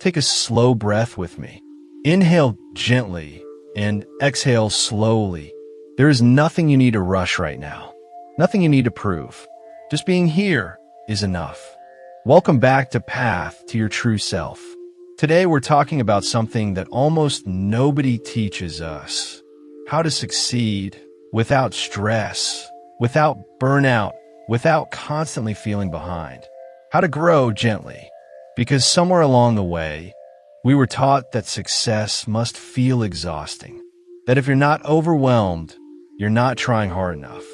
Take a slow breath with me. Inhale gently and exhale slowly. There is nothing you need to rush right now. Nothing you need to prove. Just being here is enough. Welcome back to Path to Your True Self. Today we're talking about something that almost nobody teaches us. How to succeed without stress, without burnout, without constantly feeling behind. How to grow gently. Because somewhere along the way, we were taught that success must feel exhausting. That if you're not overwhelmed, you're not trying hard enough.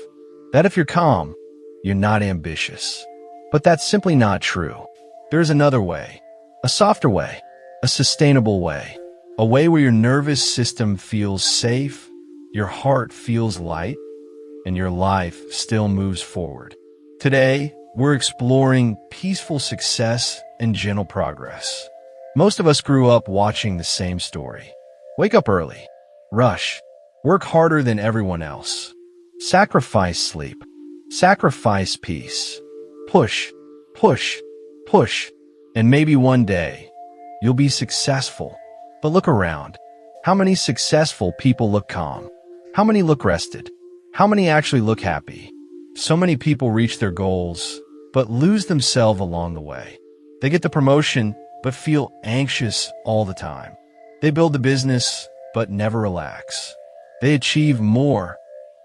That if you're calm, you're not ambitious. But that's simply not true. There's another way, a softer way, a sustainable way, a way where your nervous system feels safe, your heart feels light, and your life still moves forward. Today, we're exploring peaceful success and gentle progress. Most of us grew up watching the same story. Wake up early, rush, work harder than everyone else, sacrifice sleep, sacrifice peace, push, push, push, and maybe one day you'll be successful. But look around. How many successful people look calm? How many look rested? How many actually look happy? So many people reach their goals, but lose themselves along the way. They get the promotion, but feel anxious all the time. They build the business, but never relax. They achieve more,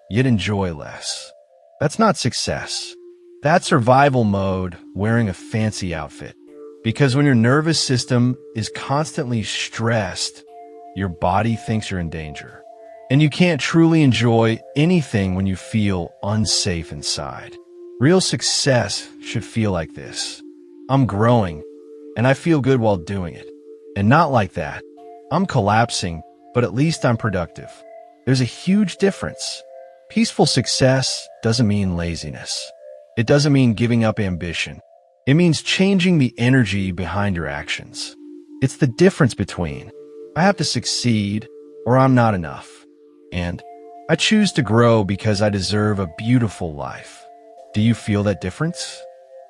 yet enjoy less. That's not success. That's survival mode wearing a fancy outfit. Because when your nervous system is constantly stressed, your body thinks you're in danger. And you can't truly enjoy anything when you feel unsafe inside. Real success should feel like this. I'm growing, and I feel good while doing it. And not like that. I'm collapsing, but at least I'm productive. There's a huge difference. Peaceful success doesn't mean laziness. It doesn't mean giving up ambition. It means changing the energy behind your actions. It's the difference between, I have to succeed, or I'm not enough. And, I choose to grow because I deserve a beautiful life. Do you feel that difference?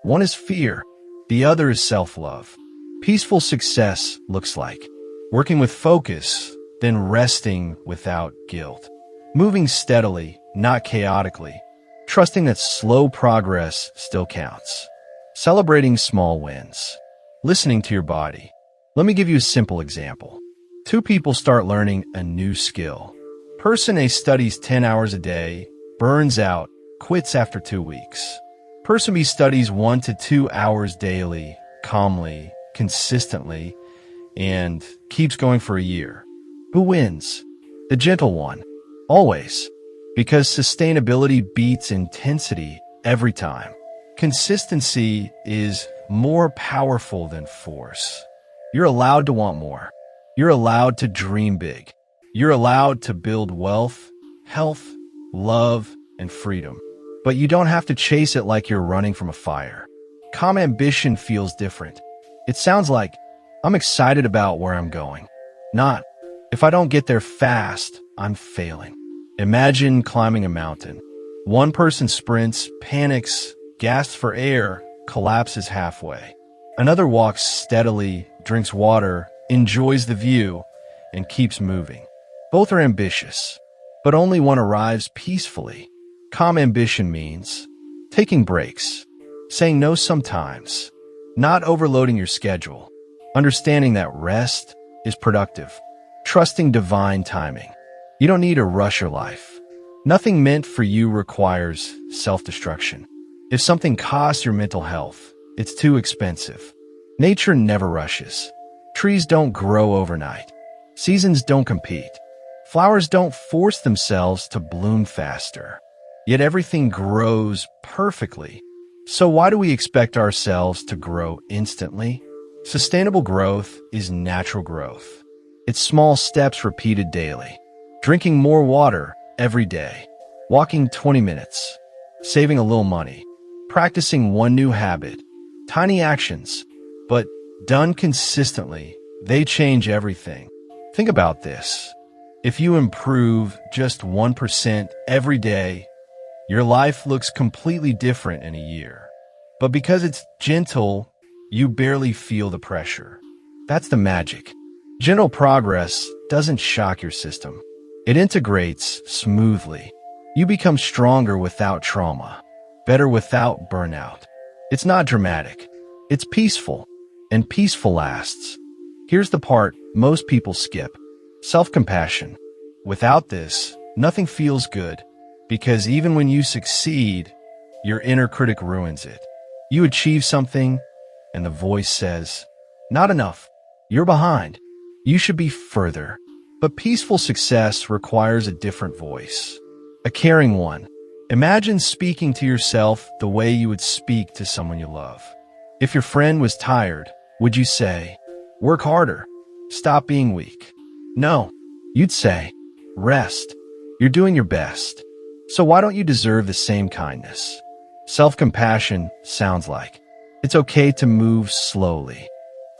One is fear. The other is self-love. Peaceful success looks like working with focus, then resting without guilt. Moving steadily, not chaotically. Trusting that slow progress still counts. Celebrating small wins. Listening to your body. Let me give you a simple example. Two people start learning a new skill. Person A studies 10 hours a day, burns out, quits after 2 weeks. Person B studies 1 to 2 hours daily, calmly, consistently, and keeps going for a year. Who wins? The gentle one. Always. Because sustainability beats intensity every time. Consistency is more powerful than force. You're allowed to want more. You're allowed to dream big. You're allowed to build wealth, health, love, and freedom. But you don't have to chase it like you're running from a fire. Calm ambition feels different. It sounds like, I'm excited about where I'm going. Not, if I don't get there fast, I'm failing. Imagine climbing a mountain. One person sprints, panics, gasps for air, collapses halfway. Another walks steadily, drinks water, enjoys the view, and keeps moving. Both are ambitious, but only one arrives peacefully. Calm ambition means taking breaks, saying no sometimes, not overloading your schedule, understanding that rest is productive, trusting divine timing. You don't need to rush your life. Nothing meant for you requires self-destruction. If something costs your mental health, it's too expensive. Nature never rushes. Trees don't grow overnight. Seasons don't compete. Flowers don't force themselves to bloom faster. Yet everything grows perfectly. So why do we expect ourselves to grow instantly? Sustainable growth is natural growth. It's small steps repeated daily. Drinking more water every day. Walking 20 minutes. Saving a little money. Practicing one new habit. Tiny actions, but done consistently, they change everything. Think about this. If you improve just 1% every day, your life looks completely different in a year. But because it's gentle, you barely feel the pressure. That's the magic. Gentle progress doesn't shock your system. It integrates smoothly. You become stronger without trauma, better without burnout. It's not dramatic. It's peaceful, and peaceful lasts. Here's the part most people skip. Self-compassion. Without this, nothing feels good, because even when you succeed, your inner critic ruins it. You achieve something, and the voice says, "Not enough. You're behind. You should be further." But peaceful success requires a different voice, a caring one. Imagine speaking to yourself the way you would speak to someone you love. If your friend was tired, would you say, "Work harder. Stop being weak"? No, you'd say, "Rest. You're doing your best." So why don't you deserve the same kindness? Self-compassion sounds like, it's okay to move slowly.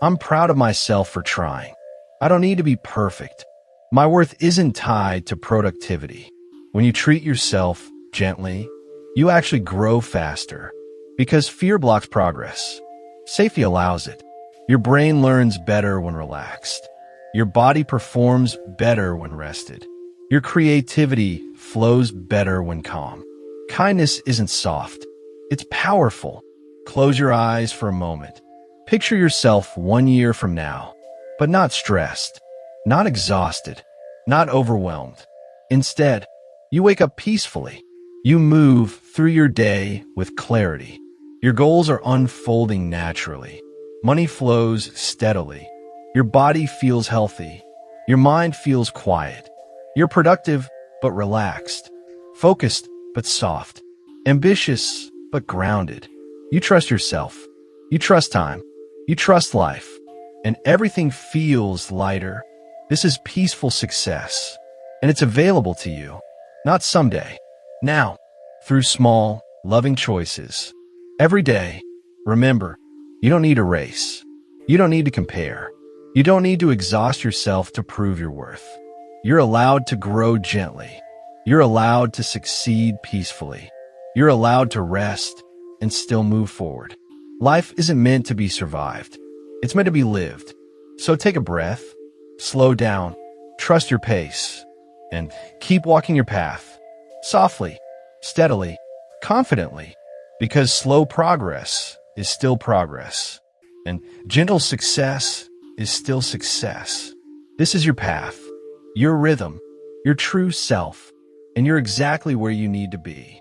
I'm proud of myself for trying. I don't need to be perfect. My worth isn't tied to productivity. When you treat yourself gently, you actually grow faster, because fear blocks progress. Safety allows it. Your brain learns better when relaxed. Your body performs better when rested. Your creativity flows better when calm. Kindness isn't soft. It's powerful. Close your eyes for a moment. Picture yourself 1 year from now, but not stressed, not exhausted, not overwhelmed. Instead, you wake up peacefully. You move through your day with clarity. Your goals are unfolding naturally. Money flows steadily. Your body feels healthy. Your mind feels quiet. You're productive but relaxed. Focused but soft. Ambitious but grounded. You trust yourself. You trust time. You trust life. And everything feels lighter. This is peaceful success. And it's available to you. Not someday. Now. Through small, loving choices. Every day. Remember, you don't need a race. You don't need to compare. You don't need to exhaust yourself to prove your worth. You're allowed to grow gently. You're allowed to succeed peacefully. You're allowed to rest and still move forward. Life isn't meant to be survived. It's meant to be lived. So take a breath, slow down, trust your pace, and keep walking your path. Softly, steadily, confidently, because slow progress is still progress, and gentle success is still success. This is your path, your rhythm, your true self, and you're exactly where you need to be.